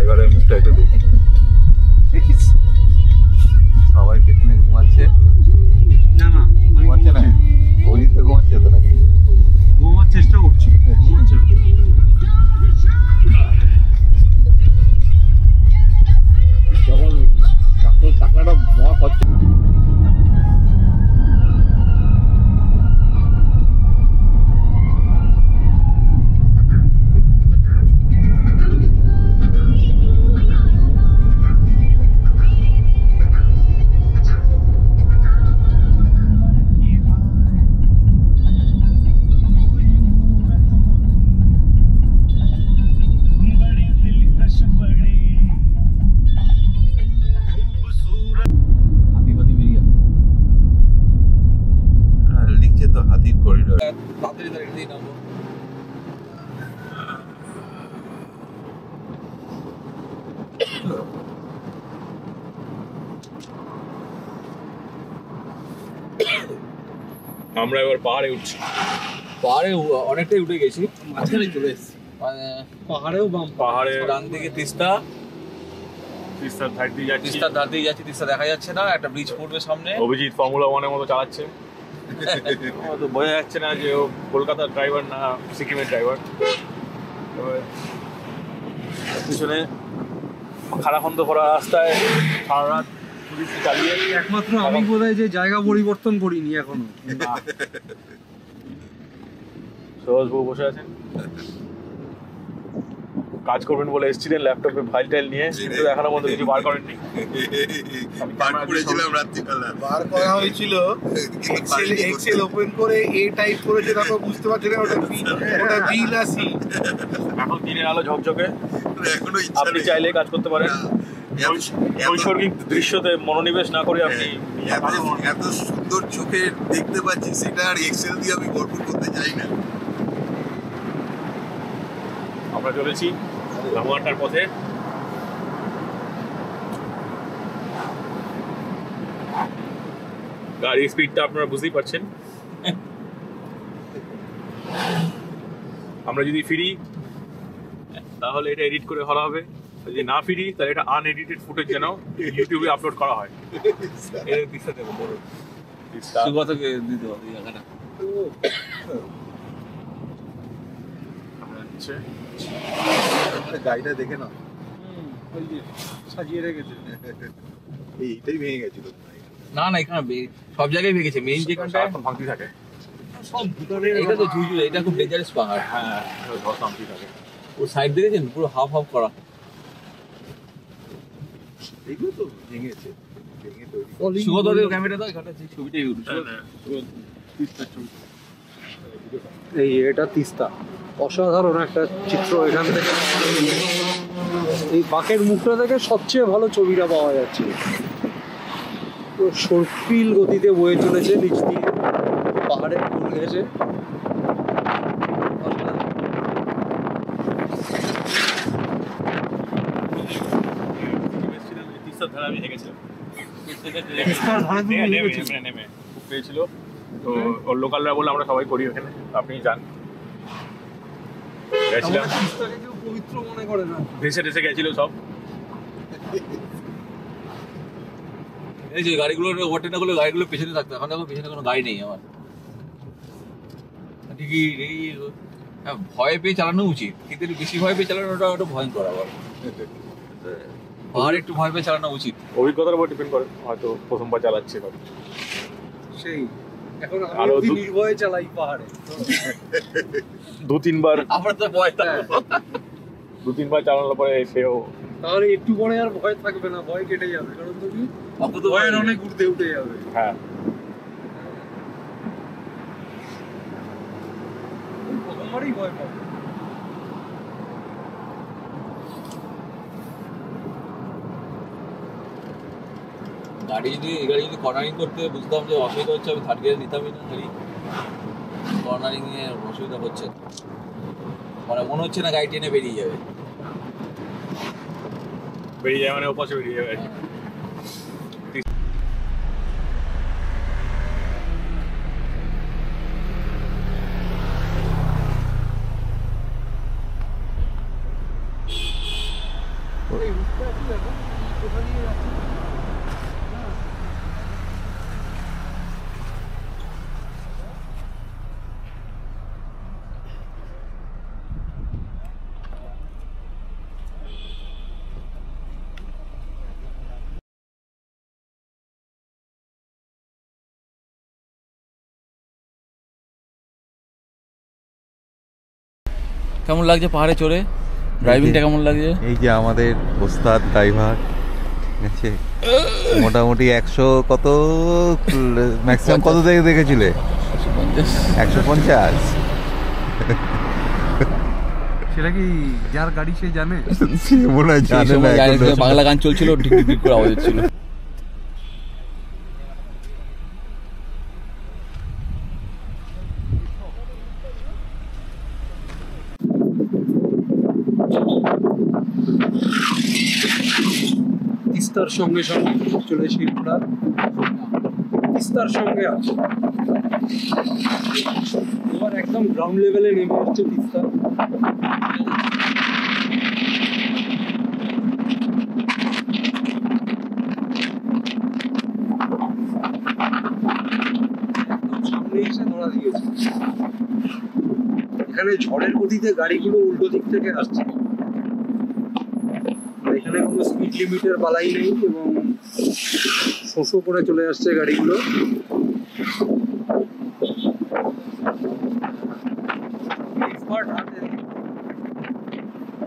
ড্রাইভারের মুখটা একটু দেখি। সবাই পেছনে ঘুমাচ্ছে। না না, ঘুমাচ্ছে না, অজিত ঘুমাচ্ছে তো নাকি? ঘুমাবার চেষ্টা করছি, ঘুমাচ্ছে না। যখন চাকলাটা মহা খরচা। লিখছে তো হাতির করিডোর। তাড়াতাড়ি দিয়ে নামবো। আমরা এবার পাহাড়ে উঠছি। পাহাড়ে অনেকটাই উঠে গেছি, মাঝখানে চলে এসেছি। মানে পাহাড়েও বাম, পাহাড়ে ডান দিকে তিস্তা, তিস্তার ধার দিয়ে যাচ্ছি। তিস্তার ধার দিয়ে যাচ্ছি, তিস্তা দেখা যাচ্ছে না, একটা ব্রিজ পড়বে সামনে। অভিজিৎ ফর্মুলা 1-এর মতো চালাচ্ছে। তো বোঝা যাচ্ছে না যে ও কলকাতার ড্রাইভার না সিকিমের ড্রাইভার। পিছনে খারাখন্দ করা রাস্তায় সারা রাত চালিয়ে একমাত্র আমি বোধহয় যে জায়গা পরিবর্তন করিনি এখনো। সহজবাবু বসে আছেন, কাজ করবেন বলে এসেছিলেন ল্যাপটপে ফাইল টাইল নিয়ে, কিন্তু এখনো পর্যন্ত কিছু বার করেননি। বার করা হয়েছিল, এক্সেল ওপেন করে এ টাইপ করেছে, তারপর বুঝতে পারছি না ওটা বি না সি। এখন দিনের আলো ঝকঝকে, আপনি চাইলে কাজ করতে পারেন। নৈসর্গিক দৃশ্যতে মনোনিবেশ না করে আপনি এত সুন্দর চোখে দেখতে পাচ্ছি, সেটা আর এক্সেল দিয়ে আমি গল্প করতে চাই না। আমরা চলেছি রামঘাটার পথে। গাড়ির স্পিডটা আপনারা বুঝতেই পারছেন। আমরা যদি ফিরি তাহলে এটা এডিট করে করা হবে, যদি না ফিরি তাহলে এটা আনএডিটেড ফুটেজ যেন ইউটিউবে আপলোড করা হয়। এর দিশা দেবো বড় সুগতকে দিতে হবে জায়গাটা। আচ্ছা, গাড়িটা দেখে না, ওই যে সাজিয়ে রেখেছে, এইটাই ভেঙে গেছিল। না না, এখানে সব জায়গায় ভেঙেছে, মেইন যেখানটা এখন ভাঙতি থাকে। সব ভিতরে। এটা তো ঝুঝু, এটা খুব ডেঞ্জারাস পাহাড়। হ্যাঁ, ধর ভাঙতি থাকে। ও সাইড দেখেছেন পুরো হাফ হাফ করা। এইগুলো তো ভেঙেছে, ভেঙে তৈরি। সুগতদের ক্যামেরা দাও, এখানে যে ছবিটাই উঠছে। এই এটা তিস্তা, অসাধারণ একটা চিত্র এখান থেকে। এই বাঁকের মুখটা থেকে সবচেয়ে ভালো ছবিটা পাওয়া যাচ্ছে। তো সর্পিল গতিতে বয়ে চলেছে নিচ দিয়ে, পাহাড়ের কোল ঘেঁষে। তিস্তার ধারে আমি হেগেছিলাম, তিস্তার ধারে তুমি হেগেছিলে? নেমে খুব পেয়েছিল তো, ওর লোকালরা বলে আমরা সবাই করি ওখানে, আপনি যান। গেছিলাম, তিস্তাকে কেউ পবিত্র মনে করে না। ভেসে টেসে গেছিল সব। এই যে গাড়িগুলো ওভারটেক না করলে গাড়িগুলো পেছনে থাকতো, এখন দেখো পেছনে কোনো গাড়ি নেই আমার। ঠিকই এই ভয় পেয়ে চালানো উচিত, কিন্তু একটু বেশি ভয় পেয়ে চালানোটা ওটা ভয়ঙ্কর। আবার পাহাড়ে একটু ভয় পেয়ে চালানো উচিত। অভিজ্ঞতার উপর ডিপেন্ড করে, হয়তো প্রথমবার চালাচ্ছে সব। সেই এখন আরো আমি নির্ভয়ে চালাই পাহাড়ে। 2-3 বার আমার তো ভয় থাকে। 2-3 বার চালানোর পরে সেও তাহলে একটু পরে আর ভয় থাকবে না, ভয় কেটে যাবে, কারণ তুমি অত তো ভয়ের অনেক উঠতে উঠে যাবে। হ্যাঁ প্রথমবারই ভয় পাবে। গাড়ি যদি কর্নারিং করতে বুঝতাম যে অসুবিধা হচ্ছে, আমি থার্ড গিয়ার নিতামই না। গাড়ি কর্নারিং এ অসুবিধা হচ্ছে, মানে মনে হচ্ছে না গাড়ি টেনে বেরিয়ে যাবে। বেরিয়ে যায় মানে ওপাশে বেরিয়ে যাবে। কেমন লাগছে পাহাড়ে চড়ে? ড্রাইভিংটা কেমন লাগছে? এই যে আমাদের ওস্তাদ ড্রাইভার আছে, মোটামুটি 100 কত, ম্যাক্সিমাম কত থেকে দেখেছিলে? 150। সেটা কি যার গাড়ি সে জানে? সে মনে হয় সেই জানে সময় না, এখন তো- বাংলা গান চলছিল, ঢিক ঢিক ঢিক করে আওয়াজ হচ্ছিল। তিস্তার সঙ্গে সঙ্গে চলেছি আমরা, তিস্তার সঙ্গে আছে। এবার একদম গ্রাউন্ড লেভেলে নেমে আসছে তিস্তা। একদম সামনে এসে ধরা দিয়েছে। এখানে ঝড়ের গতিতে গাড়িগুলো উল্টো দিক থেকে আসছে। এখানে কোনো স্পিড লিমিটের বালাই নেই এবং শোষো করে চলে আসছে গাড়িগুলো।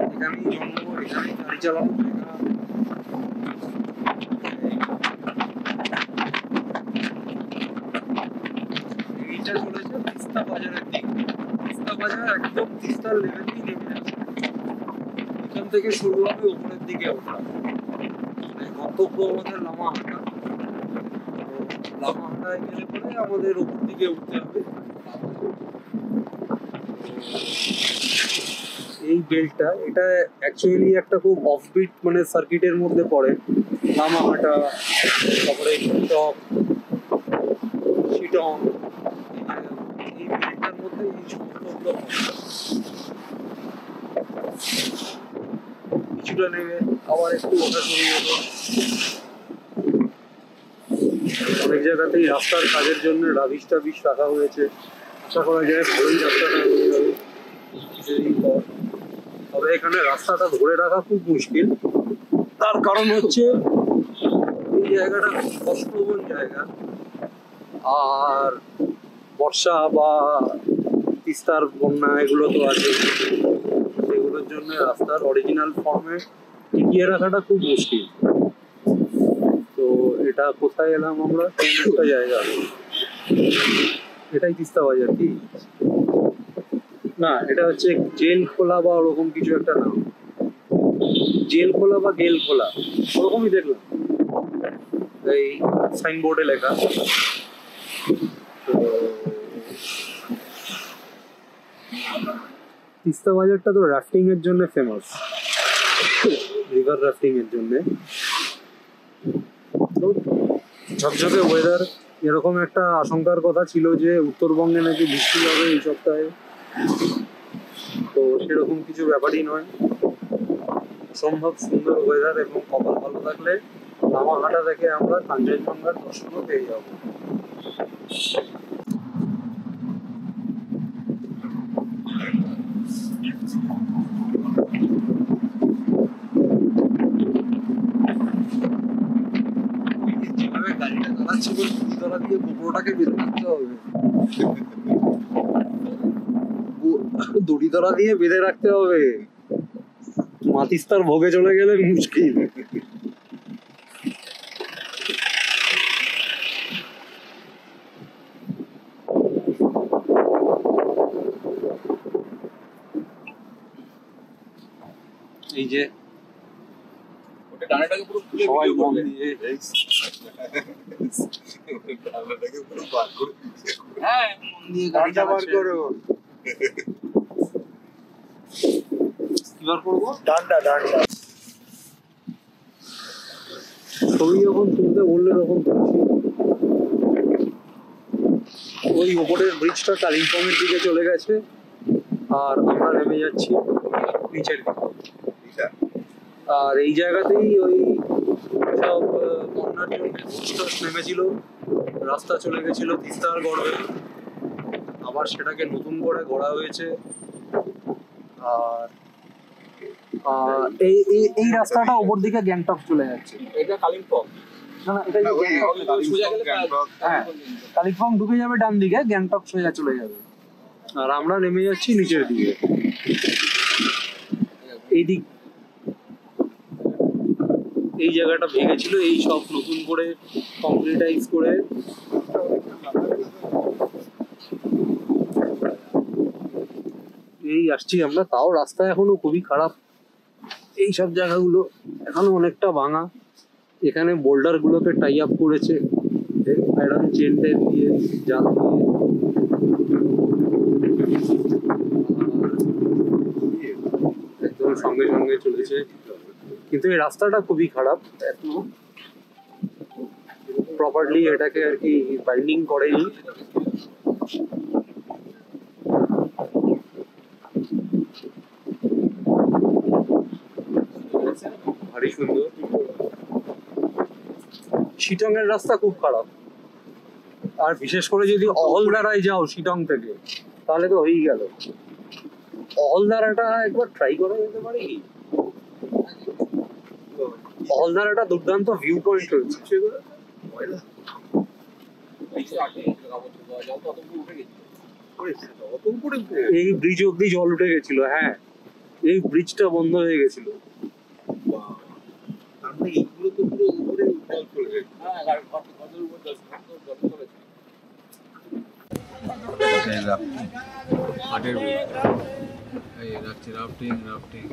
এখানেই জন্ম, এখানেই গাড়ি চালানো শেখা। এইটা চলেছে তিস্তা বাজারের দিকে। তিস্তা বাজার একদম তিস্তার লেভেলেই নেমে আছে। এখান থেকে শুরু হবে উপরের দিকে ওঠা, মানে গন্তব্য আমাদের লামাহাটা। লামাহাটায় গেলে পরে আমাদের উপর দিকে উঠতে হবে। এই বেল্টটা, এটা অ্যাকচুয়ালি একটা খুব অফবিট মানে সার্কিটের মধ্যে পড়ে। লামাহাটা, তারপরে শিটং, এই বেল্টটার মধ্যে এই সমস্তগুলো কিছুটা নেমে আবার একটু ওঠা শুরু হলো। অনেক জায়গাতেই রাস্তার কাজের জন্য রাবিশ টাবিশ রাখা হয়েছে, আশা করা যায় ভালোই রাস্তাটা হয়ে যাবে কিছুদিন পর। তবে এখানে রাস্তাটা ধরে রাখা খুব মুশকিল, তার কারণ হচ্ছে এই জায়গাটা খুব কষ্টপ্রবণ জায়গা, আর বর্ষা বা তিস্তার বন্যা এগুলো তো আছে, সেগুলোর জন্য রাস্তার অরিজিনাল ফর্মে টিকিয়ে রাখাটা খুব মুশকিল। তো এটা কোথায় এলাম আমরা? কোন একটা জায়গা, এটাই তিস্তা বাজার কি না? এটা হচ্ছে জেল খোলা বা ওরকম কিছু একটা নাম, জেল খোলা বা গেল খোলা ওরকমই দেখলাম এই সাইনবোর্ডে লেখা। তো তিস্তা বাজারটা তো রাফটিং এর জন্য ফেমাস, রিভার রাফটিং এর জন্য। ঝকঝকে ওয়েদার, এরকম একটা আশঙ্কার কথা ছিল যে উত্তরবঙ্গে নাকি বৃষ্টি হবে এই সপ্তাহে, তো সেরকম কিছু ব্যাপারই নয়। অসম্ভব সুন্দর ওয়েদার এবং কপাল ভালো থাকলে লামাহাটা থেকে আমরা কাঞ্চনজঙ্ঘার দর্শনও পেয়ে যাবো। যেভাবে গাড়িটা চালাচ্ছে দড়ি দিয়ে গোবরটাকে বেঁধে রাখতে হবে, দড়ি তলা দিয়ে বেঁধে রাখতে হবে, মাতিস্তার ভোগে চলে গেলে মুশকিল। এই যে ওটা ডানাটাকে পুরো খুলে সবাই ভিডিও মন করবে। দিয়ে আপনাটাকে পুরো বার করে হ্যাঁ, মন দিয়ে গাড়ি চালাচ্ছে। কি বার করবো? ডান্ডা ছবি যখন তুলতে বললে তখন তুলছি। ওই ওপরের ব্রিজটা কালিম্পংয়ের দিকে চলে গেছে আর আমরা নেমে যাচ্ছি নিচের দিকে। আর এই জায়গাতেই ওই সব বন্যার জন্য পোস্টার নেমেছিল, রাস্তা চলে গেছিল তিস্তার গড়ে, আবার সেটাকে নতুন করে গড়া হয়েছে। আর এই রাস্তাটা ওপর দিকে গ্যাংটক চলে যাচ্ছে। এটা কালিম্পং। না না, এটা সোজা গেলে হ্যাঁ, কালিম্পং ঢুকে যাবে ডান দিকে, গ্যাংটক সোজা চলে যাবে। আর আমরা নেমে যাচ্ছি নিচের দিকে। এইদিক এই জায়গাটা ভেঙেছিল, এই সব নতুন করে কংক্রিটাইজ করে এই আসছি আমরা। তাও রাস্তা এখনো খুবই খারাপ, এই সব জায়গাগুলো এখনো অনেকটা ভাঙা। এখানে বোল্ডার গুলোকে টাই আপ করেছে আয়রন চেন টেন দিয়ে, জাল দিয়ে একদম সঙ্গে সঙ্গে চলেছে। কিন্তু এই রাস্তাটা খুবই খারাপ, এখনো প্রপারলি এটাকে আর কি বাইন্ডিং করেনি। ভারী সুন্দর। শিটং এর রাস্তা খুব খারাপ, আর বিশেষ করে যদি অহলদারায় যাও শিটং থেকে তাহলে তো হয়েই গেল। অহলদারাটা একবার ট্রাই করা যেতে পারে কি? অহলদারাটা দুর্দান্ত ভিউ পয়েন্ট রয়েছে। এই ব্রিজ অব্দি জল উঠে গেছিল। হ্যাঁ, এই ব্রিজটা বন্ধ হয়ে গেছিল। এইগুলো তো পুরো উপরে জল চলে যায়। রাফটিং রাফটিং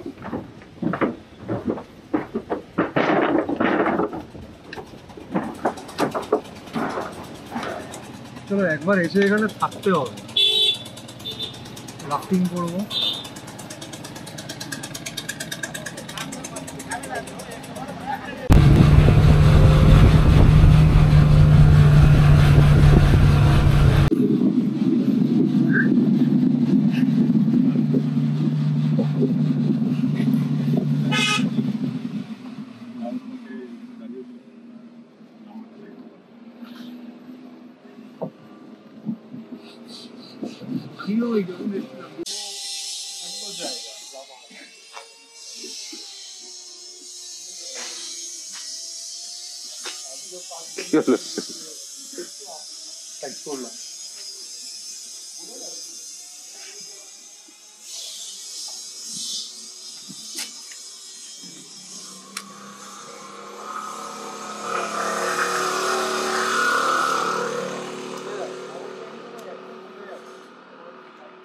চলো একবার এসে এখানে থাকতে হবে, রাফটিং করবো।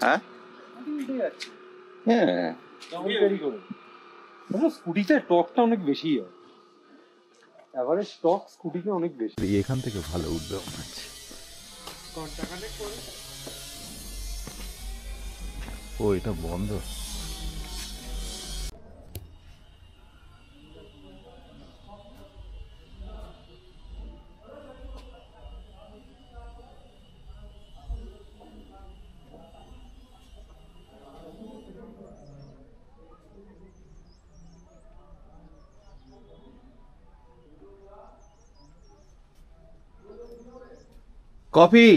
হ্যাঁ হ্যাঁ, স্কুটিতে টর্কটা অনেক বেশি হয়, এভারেজ টর্ক স্কুটিতে অনেক বেশি। এখান থেকে ভালো উদ্যম আছে। ও এটা বন্ধ। কফি।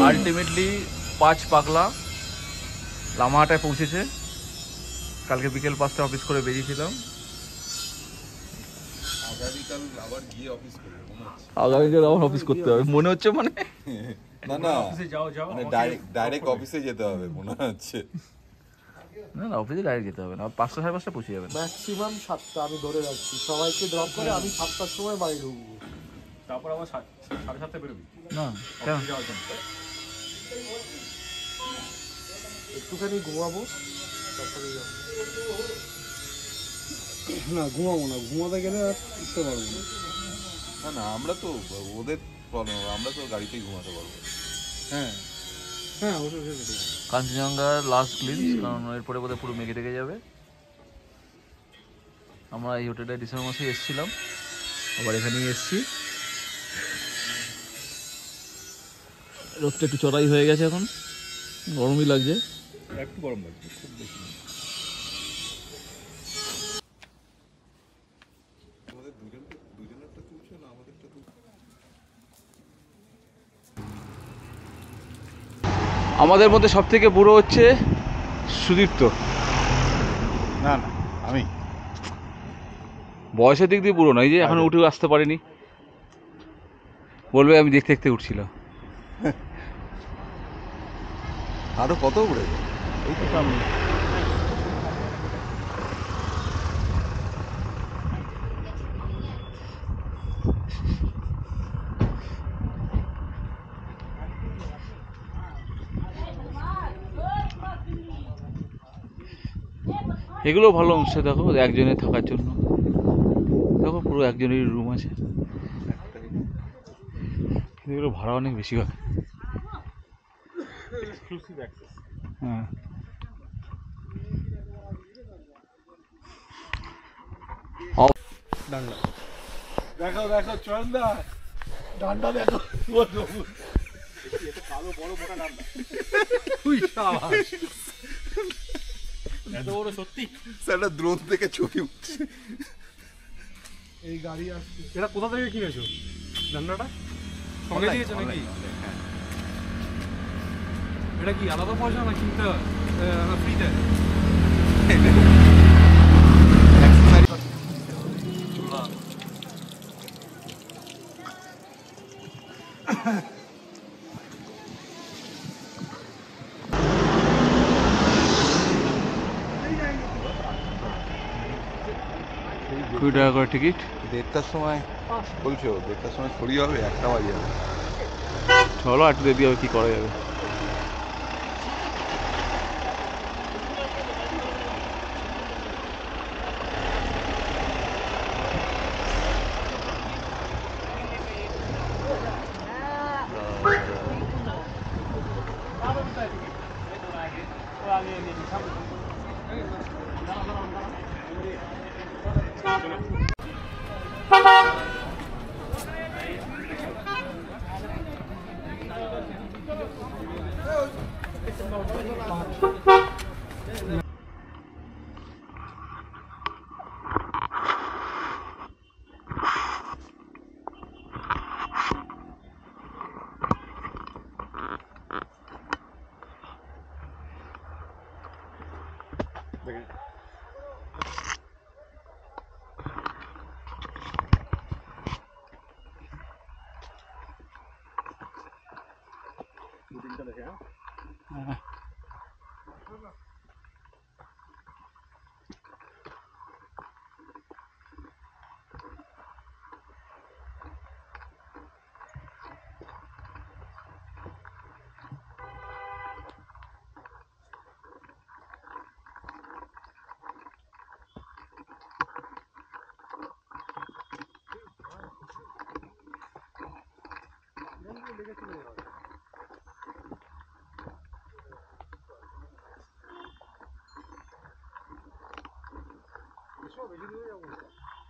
আলটিমেটলি 5 পাগলা লামাহাটায় পৌঁছেছে। কালকে বিকেল 5টা অফিস করে বেরিয়েছিলাম। আগামীকাল আবার গিয়ে অফিস করবে মনে হচ্ছে। আগামীকাল আবার অফিস করতে হবে মনে হচ্ছে, মানে না না, অফিসে যাও মানে ডাইরেক্ট অফিসে যেতে হবে মনে হচ্ছে। না না, অফিসে ডাইরেক্ট যেতে হবে না, 5টা 5:30 পৌঁছে যাবেন। ম্যাক্সিমাম 7টা আমি ধরে রাখছি, সবাইকে ড্রপ করে আমি 7টার সময় বাড়ি ঢুকবো। তারপর আবার 7:30 বেরোবি না কেন? অফিসে যাওয়ার জন্য। একটুখানি ঘুমাবো, তারপরে যাবো। না ঘুমাবো না, ঘুমাতে গেলে আর উঠতে পারবো না। না না, আমরা তো ওদের প্রবলেম, আমরা তো গাড়িতেই ঘুমাতে পারবো। হ্যাঁ হ্যাঁ, অবশ্যই। কাঞ্চনজঙ্ঘার লাস্ট গ্লিমস, কারণ এরপরে বোধহয় পুরো মেঘে ঢেকে যাবে। আমরা এই হোটেলটায় ডিসেম্বর মাসে এসেছিলাম, আবার এখানেই এসেছি। রোদটা একটু চড়াই হয়ে গেছে, এখন গরমই লাগছে। একটু গরম লাগছে, খুব বেশি না। আমাদের দুজনেরটা তুলছো না আমাদের মধ্যে সব থেকে বুড়ো হচ্ছে সুদীপ্ত। না না আমি বয়সের দিক দিয়ে বুড়ো নয়, যে এখন উঠে আসতে পারিনি, বলবে আমি দেখতে দেখতে উঠছিলাম। আরো কত উড়ে এই তো সামনে। এগুলো ভালো অংশ, দেখো একজনের থাকার জন্য, দেখো পুরো একজনের রুম আছে। এগুলো ভাড়া অনেক বেশি হয়। হ্যাঁ, ডান্ডা দেখো দেখো চন্দা, ডান্ডা দেখো কালো বড় মোটা ডান্ডা। এত বড় সত্যি একটা দ্রোণ থেকে ছবি উঠছে। এই গাড়ি আসছে। এটা কোথা থেকে কিনেছো ডান্ডাটা? সঙ্গে দিয়েছো নাকি? এটা কি আলাদা পয়সা না কিনতে হয় না ফ্রিতে? কুড়ি টাকা করে টিকিট। 1:30টার সময় বলছো, 1:30টার সময় ছড়িয়ে হবে, 1টা বাজে যাবে। চলো একটু দেরি হবে, কি করা যাবে।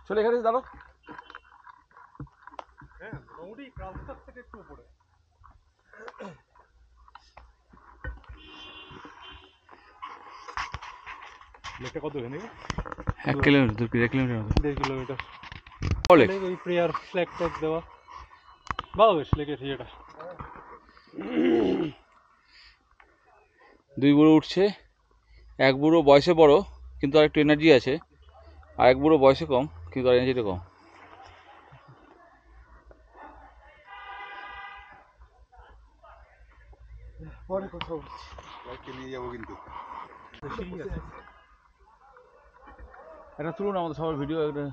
চলে এখানে দাঁড়ো। হ্যাঁ মোটামুটি রাস্তার থেকে একটু উপরে। লেকটা কত এখানে? 1 কিলোমিটার, 2 কিলোমিটার মতো। 1.5 কিলোমিটার। বলে ওই প্রেয়ার ফ্ল্যাগ ট্যাগ দেওয়া ভালো বেশ লেগেছে এটা। দুই বুড়ো উঠছে, এক বুড়ো বয়সে বড় কিন্তু আর একটু এনার্জি আছে, আর এক বুড়ো বয়সে কম কিন্তু আর এনার্জিটা কম। পরে কোথাও নিয়ে যাবো কিন্তু একটা তুলুন আমাদের সবার ভিডিও একটা।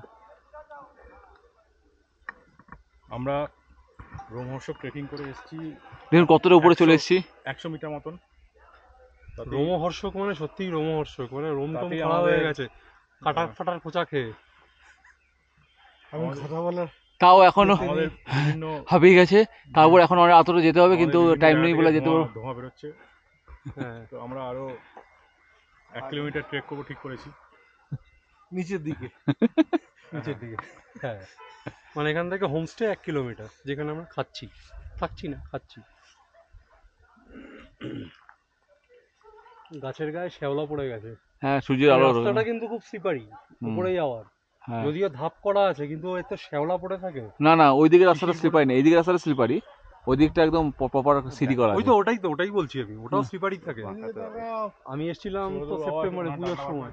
আমরা রোমহর্ষক ট্রেকিং করে এসেছি, দেখুন কতটা উপরে চলে এসেছি। 100 মিটার মতন। রোমহর্ষক মানে সত্যিই রোমহর্ষক, মানে রোম টম তাতেই খারাপ আমাদের- হয়ে গেছে কাটার ফাটার খোঁচা খেয়ে। আমি কথা বলার তাও এখনো আমাদের বিভিন্ন হাঁপিয়ে গেছে, তারপর এখন অনেক আতরে যেতে হবে, কিন্তু আমাদের বিভিন্ন টাইম জায়গা নেই থেকে বলে যেতে পারবো। ধোঁয়া বেরোচ্ছে। হ্যাঁ তো আমরা আরো 1 কিলোমিটার ট্রেক করবো ঠিক করেছি। নিচের দিকে নিচের দিকে হ্যাঁ, মানে এখান থেকে হোমস্টে 1 কিলোমিটার, যেখানে আমরা থাকছি না খাচ্ছি। গাছের গায়ে শ্যাওলা পড়ে গেছে। হ্যাঁ, সূর্যের আলো। রাস্তাটা কিন্তু খুব স্লিপারি উপরে যাওয়ার, হ্যাঁ। যদিও ধাপ করা আছে কিন্তু এত শ্যাওলা পড়ে থাকে। না না, ওইদিকে রাস্তাটা স্লিপারি না, এইদিকে রাস্তাটা স্লিপারি। ওই দিকটা একদম প্রপার সিটি করা ওই তো ওটাই বলছি আমি, ওটাও স্লিপারই থাকে। আমি এসেছিলাম তো সেপ্টেম্বরে পুজোর সময়।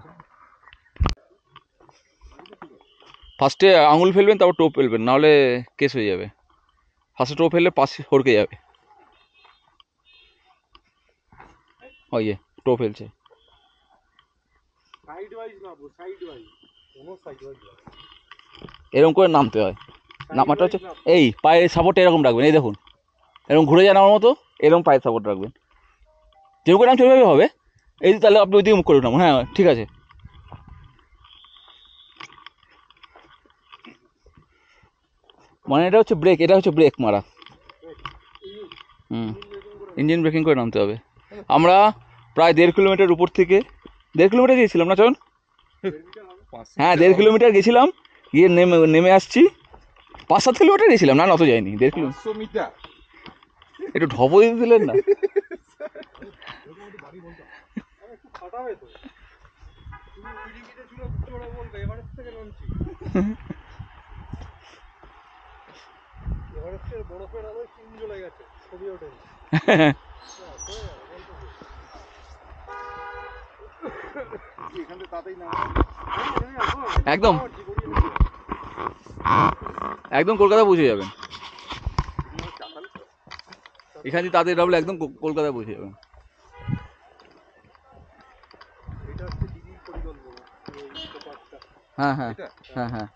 ফার্স্টে আঙুল ফেলবেন, তারপর টোপ ফেলবেন, নাহলে কেস হয়ে যাবে। ফার্স্টে টোপ ফেললে পাশ হড়কে যাবে। ওই যে টোপ ফেলছে। এরকম করে নামতে হয়। নামাটা হচ্ছে এই পায়ের সাপোর্টটা এরকম রাখবেন, এই দেখুন এরকম ঘুরে যায় নামার মতো, এরকম পায়ের সাপোর্ট রাখবেন। যেরকম করে নামতে ওইভাবে হবে। এই তাহলে আপনি ওই দিকে মুখ করে নামুন। হ্যাঁ ঠিক আছে। মানে এটা হচ্ছে ব্রেক, এটা হচ্ছে ব্রেক মারা। ইঞ্জিন ব্রেকিং করে নামতে হবে। আমরা প্রায় 1.5 কিলোমিটার উপর থেকে 1.5 কিলোমিটার গিয়েছিলাম না চল? হ্যাঁ 1.5 কিলোমিটার গেছিলাম, গিয়ে নেমে আসছি। 5-7 কিলোমিটার গেছিলাম, না অত যায়নি। 1.5 কিলোমিটার। একটু ঢপ দিয়ে দিলেন না? একদম একদম কলকাতা পৌঁছে যাবেন। এখান থেকে তাদের ডাবলে একদম কলকাতা পৌঁছে যাবেন। হ্যাঁ হ্যাঁ হ্যাঁ হ্যাঁ।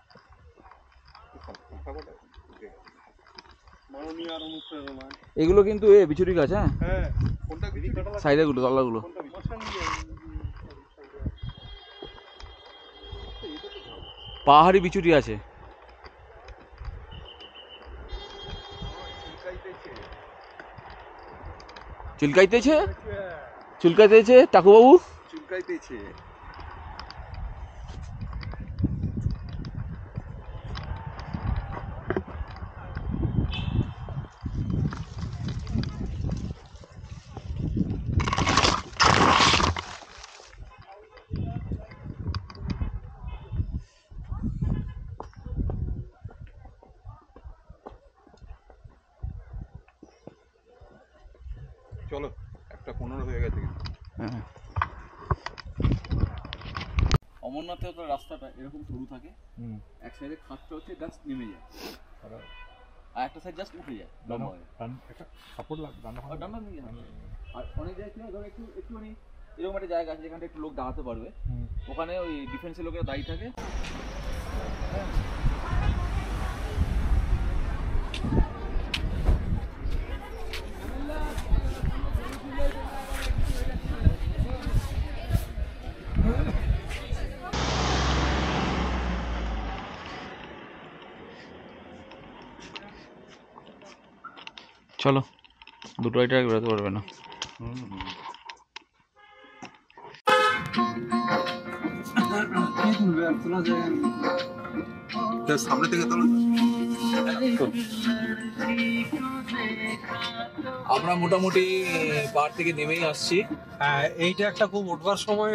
এগুলো কিন্তু বিচুরি গাছ। হ্যাঁ সাইডের গুলো, তলাগুলো। পাহাড়ি বিচুরি আছে। চুলকাইতেছে টাকুবাবু, চুলকাইতেছে। চলো 1:15 হয়ে গেছে। অমরনাথের তো রাস্তাটা এরকম সরু থাকে, এক সাইডে খাতটা হচ্ছে জাস্ট নেমে যায়, আর একটা সাইড জাস্ট উঠে যায় লম্বা হয়ে। একটা সাপোর্ট লাগবে, ডান্ডা নিয়ে যায়। আর অনেক জায়গায় ধরো একটুখানি এরকম একটা জায়গা আছে যেখানটা একটু লোক দাঁড়াতে পারবে, ওখানে ওই ডিফেন্সের লোকেরা দাঁড়িয়ে থাকে। চলো, দুটো এটা বেরোতে পারবে না। সামনে থেকে তোলো। আমরা মোটামুটি পাহাড় থেকে নেমেই আসছি। হ্যাঁ এইটা একটা খুব উঠবার সময়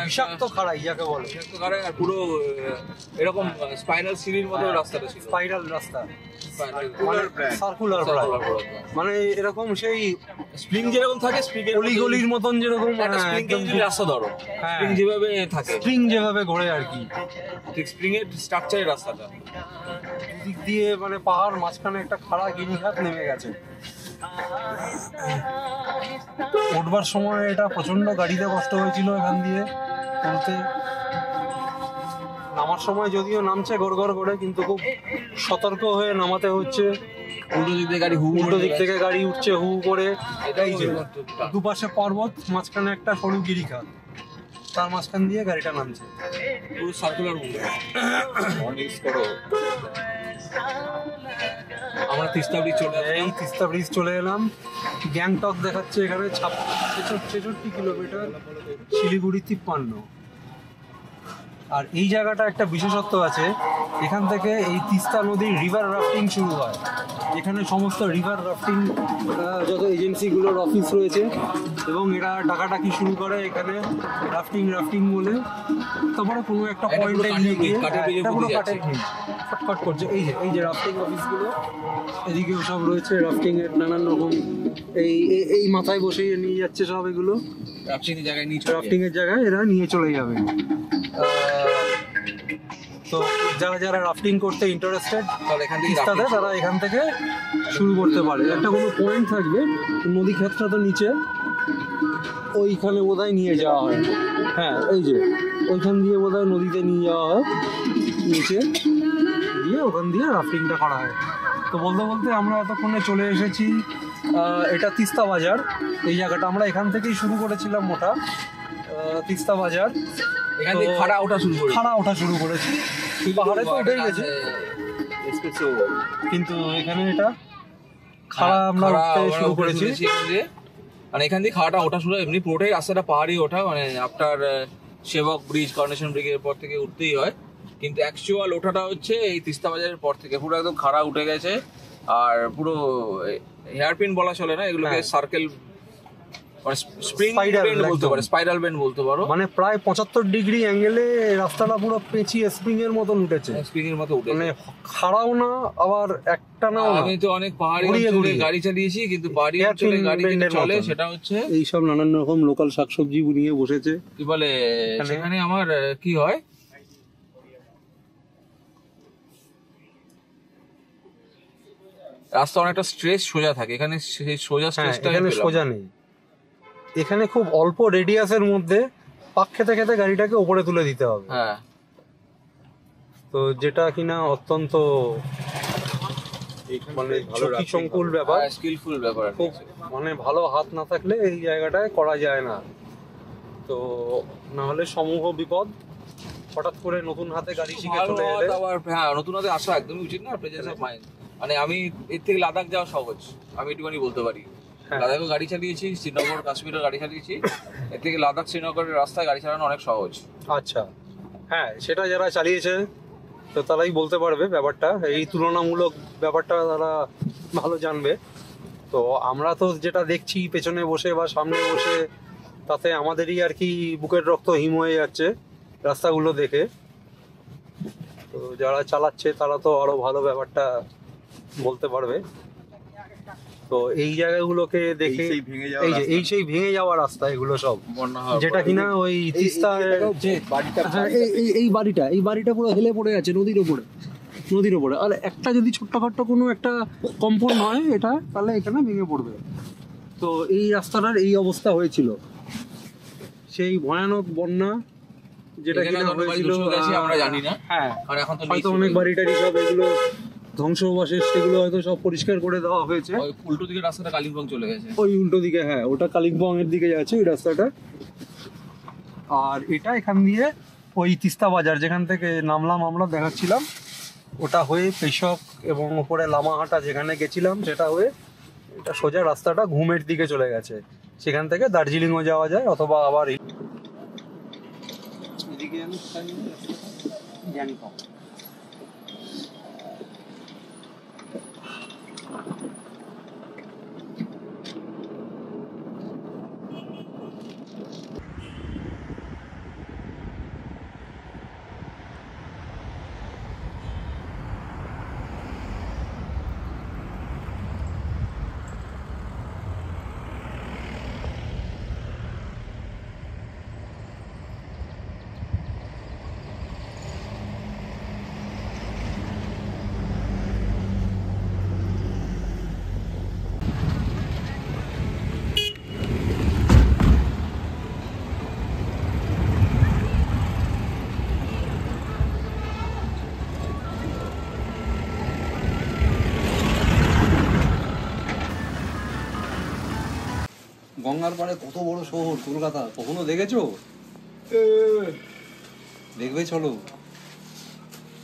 বিষাক্ত খাড়াই যাকে বলে, বিষাক্ত খাড়াই। আর পুরো এরকম স্পাইরাল সিঁড়ির মতো রাস্তাটা ছিল, স্পাইরাল রাস্তা, সার্কুলার মানে এরকম সেই স্প্রিং যেরকম থাকে, স্প্রিং গলির মতন যেরকম রাস্তা ধরো, স্প্রিং যেভাবে থাকে, স্প্রিং যেভাবে ঘোরে আর কি, ঠিক স্প্রিং এর স্ট্রাকচারের রাস্তাটা। দিক দিয়ে মানে পাহাড় মাঝখানে একটা খাড়া গিরিখাত নেমে গেছে। উঠবার সময় এটা প্রচন্ড গাড়িতে কষ্ট হয়েছিল এখান দিয়ে তুলতে। নামার সময় যদিও নামছে গড়গড় করে, কিন্তু খুব সতর্ক হয়ে নামাতে হচ্ছে। উল্টো দিক থেকে গাড়ি উঠছে হু করে। এটাই যে দুপাশে পর্বত, মাঝখানে একটা সরু গিরিখাত, তার মাঝখান দিয়ে গাড়িটা নামছে পুরো সার্কুলার মতো। আমরা তিস্তা ব্রিজ চলে এলাম। গ্যাংটক দেখাচ্ছে এখানে 66 কিলোমিটার, শিলিগুড়ি 53। আর এই জায়গাটা একটা বিশেষত্ব আছে, এখান থেকে এই তিস্তা নদীর রিভার রাফটিং শুরু হয়। এখানে সমস্ত রিভার রাফটিং যত এজেন্সিগুলোর অফিস রয়েছে এবং এরা ডাকাডাকি শুরু করে এখানে রাফটিং বলে। তারপরে কোনো একটা পয়েন্টে নিয়ে গিয়ে ফটফট করছে। এই যে রাফটিং অফিসগুলো, এদিকেও সব রয়েছে রাফটিং এর নানান রকম। এই মাথায় বসে নিয়ে যাচ্ছে সব এগুলো রাফটিং এর জায়গায় এরা নিয়ে চলে যাবে। তো যারা রাফটিং করতে ইন্টারেস্টেড তারা এখান থেকে শুরু করতে পারে। একটা কোনো পয়েন্ট থাকবে, নদী ক্ষেত্রটা তো নিচে, ওইখানে বোধহয় নিয়ে যাওয়া হয়। হ্যাঁ, এই যে ওইখান দিয়ে বোধহয় নদীতে নিয়ে যাওয়া হয়, নিচে দিয়ে ওখান দিয়ে রাফটিংটা করা হয়। তো বলতে বলতে আমরা এতক্ষণে চলে এসেছি, এটা তিস্তা বাজার। এই জায়গাটা আমরা এখান থেকেই শুরু করেছিলাম মোটা তিস্তা বাজার। এখান থেকে খাড়া ওঠা শুরু করেছি, পাহাড়ে তো উঠে গেছে কিন্তু এখানে এটা খাড়া আমরা উঠতে শুরু করেছি। মানে এখান থেকে খাড়াটা ওঠা শুরু, এমনি পুরোটাই রাস্তাটা পাহাড়ি ওঠা, মানে আফটার সেবক ব্রিজ, করোনেশন ব্রিজের পর থেকে উঠতেই হয়। কিন্তু অ্যাকচুয়াল ওঠাটা হচ্ছে এই তিস্তা বাজারের পর থেকে, পুরো একদম খাড়া উঠে গেছে। আর পুরো হেয়ারপিন বলা চলে না, এগুলোকে সার্কেল স্পাইরাল বেন্ড বলতে পারো। মানে প্রায় 75 ডিগ্রি অ্যাঙ্গেলে রাস্তাটা পুরো পেঁচিয়ে স্প্রিং এর মতো উঠেছে, মানে খাড়াও না আবার একটা না। আমি তো অনেক পাহাড়ি অঞ্চলে গাড়ি চালিয়েছি, কিন্তু পাহাড়ি অঞ্চলে গাড়ি যেটা চলে সেটা হচ্ছে এইসব নানান রকম লোকাল শাকসবজি নিয়ে বসেছে। কি বলে সেখানে আমার কি হয়, রাস্তা অনেকটা স্ট্রেস সোজা থাকে, এখানে সেই সোজা স্ট্রেসটা এখানে সোজা নেই। এখানে খুব অল্প রেডিয়াসের মধ্যে পাক খেতে খেতে গাড়িটাকে উপরে তুলে দিতে হবে। হ্যাঁ, তো যেটা কিনা অত্যন্ত মানে ঝুঁকিসংকুল ব্যাপার, স্কিলফুল ব্যাপার। খুব মানে ভালো হাত না থাকলে এই জায়গাটায় করা যায় না। তো না হলে সমূহ বিপদ। হঠাৎ করে নতুন হাতে গাড়ি শিখে চলে এলে আবার নতুন হাতে আসা একদমই উচিত না। প্রেজেন্স অফ মাইন্ড, মানে আমি এর থেকে লাদাখ যাওয়া সহজ, আমি একটুখানি বলতে পারি। লাদাখে গাড়ি চালিয়েছি, শ্রীনগর কাশ্মীরের গাড়ি চালিয়েছি, এর থেকে লাদাখ শ্রীনগরের রাস্তায় গাড়ি চালানো অনেক সহজ। আচ্ছা, হ্যাঁ, সেটা যারা চালিয়েছে তো তারাই বলতে পারবে ব্যাপারটা, এই তুলনামূলক ব্যাপারটা তারা ভালো জানবে। তো আমরা তো যেটা দেখছি পেছনে বসে বা সামনে বসে, তাতে আমাদেরই আর কি বুকের রক্ত হিম হয়ে যাচ্ছে রাস্তাগুলো দেখে। তো যারা চালাচ্ছে তারা তো আরো ভালো ব্যাপারটা বলতে পারবে। তো এই জায়গাগুলোকে দেখে এই সেই ভেঙে যাওয়া রাস্তা এগুলো সব, যেটা কিনা ওই তিস্তা এই বাড়িটা পুরো হেলে পড়ে আছে নদীর ওপরে। আর একটা যদি ছোট্টখাট্ট কোনো একটা কম্পন হয় এটা, তাহলে এখানে ভেঙে পড়বে। তো এই রাস্তাটার এই অবস্থা হয়েছিল, সেই ভয়ানক বন্যা যেটা কিনা হয়েছিল আমরা জানি না। হ্যাঁ, হয়তো অনেক বাড়িটারি সব এগুলো ধ্বংসাবশেষ, সেগুলো হয়তো সব পরিষ্কার করে দেওয়া হয়েছে। উল্টো দিকে রাস্তাটা কালিম্পং চলে গেছে, ওই উল্টো দিকে, হ্যাঁ, ওটা কালিম্পং এর দিকে যাচ্ছে ওই রাস্তাটা। আর এটা এখান দিয়ে ওই তিস্তা বাজার যেখান থেকে নামলাম আমরা দেখাচ্ছিলাম, ওটা হয়ে পেশক এবং ওপরে লামাহাটা যেখানে গেছিলাম সেটা হয়ে এটা সোজা রাস্তাটা ঘুমের দিকে চলে গেছে। সেখান থেকে দার্জিলিংও যাওয়া যায়, অথবা আবার গ্যাংটক। গঙ্গার পাড়ে কত বড় শহর কলকাতা, কখনো দেখেছো? দেখবে, চলো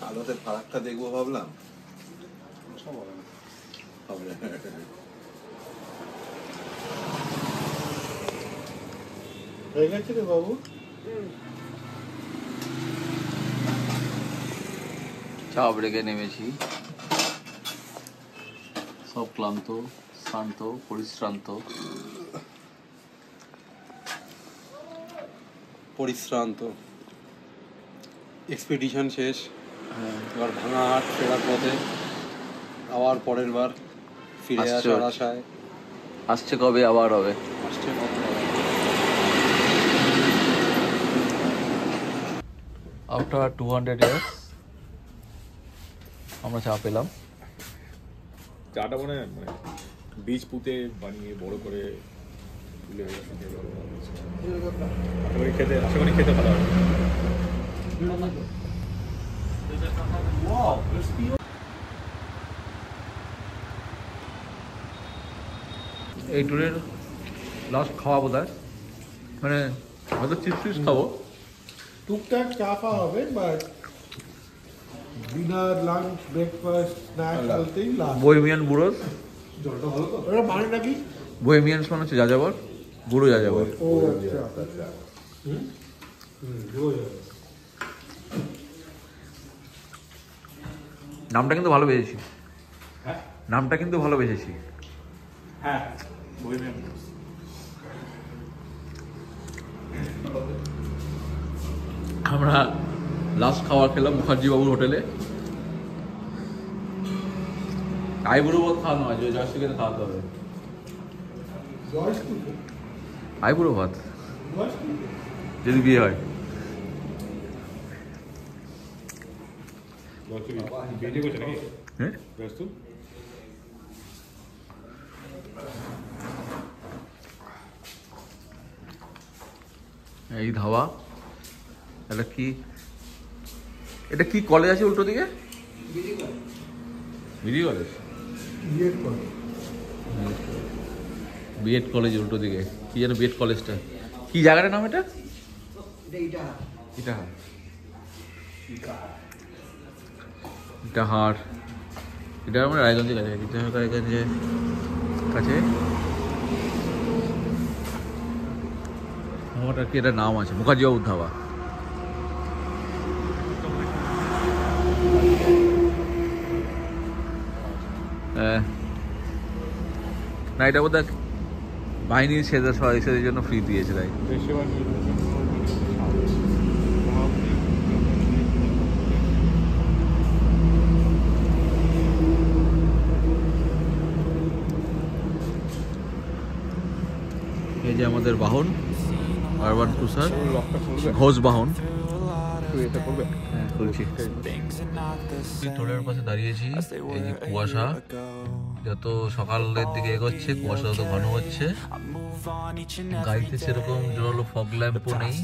আলোতে ফারাকটা দেখবো ভাবলাম, হয়ে গেছে রে বাবু। চা ব্রেকে নেমেছি, সব ক্লান্ত, শ্রান্ত, পরিশ্রান্ত। এক্সপিডিশন শেষ, এবার ভাঙা হাট ফেরার পথে, আবার পরের বার ফিরে আসার আশায়। আসছে কবে আবার হবে? আসছে কবে আবার। আফটার 200 ইয়ার্স আমরা চা পেলাম। চাটা মানে বীজ পুঁতে বানিয়ে বড় করে তুলে আশা করি খেতে ভালো হবে। এই ট্যুরের লাস্ট খাওয়া বোধ হয়, মানে হয়তো চিপস খাবো, টুকটাক চা পাওয়া হবে, but dinner, lunch, breakfast, snacks বলতেই লাস্ট। বহেমিয়ান বুড়োস। জলটা ভালো তো? ওটা মানে নাকি? বহেমিয়ানস মানে হচ্ছে যাযাবর, বুড়ো যাযাবর। ও আচ্ছা। নামটা কিন্তু ভালো বেঁচেছি, নামটা কিন্তু ভালো বেঁচেছি। হ্যাঁ, বহেমিয়ান। আমরা লাস্ট খাবার খেলাম মুখার্জি বাবুর হোটেলে। আইবুড়ো ভাত খাওয়ানো হয়, জয়শ্রীকে খাওয়াতে হবে। আইবুড়ো ভাত যদি বিয়ে হয়। হ্যাঁ, এই ধাবা। এটা কি কলেজ আছে উল্টো দিকে? বিডি কলেজ, বিএড কলেজ উল্টো দিকে। কি যেন বিএড কলেজটা, কি জায়গাটার নাম এটা? ইটাহার। এটা আমরা রায়গঞ্জে কাছে, রায়গঞ্জের কাছে আমার কি এটা নাম আছে, মুখার্জি বাবুর ধাবা। না, এটা বোধ হয় বাহিনীর সেদের জন্য ফ্রি দিয়েছে, তাই। এই যে আমাদের বাহন, আরবান ক্রুজার, ঘোষ বাহন। টোলের পাশে দাঁড়িয়েছি, এই যে কুয়াশা যত সকালের দিকে এগোচ্ছে কুয়াশা তত ঘন হচ্ছে। গাড়িতে সেরকম জোরালো ফগ ল্যাম্পও নেই,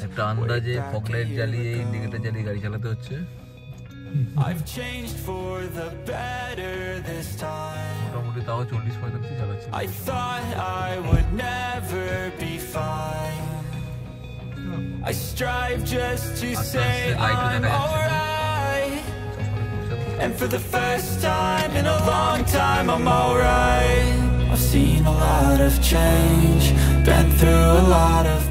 একটা আন্দাজে ফগ লাইট জ্বালিয়ে ইন্ডিকেটর জ্বালিয়ে গাড়ি চালাতে হচ্ছে। মোটামুটি তাও 40-45 চালাচ্ছে। I strive just to say I'm alright, and for the first time in a long time I'm alright. I've seen a lot of change, been through a lot of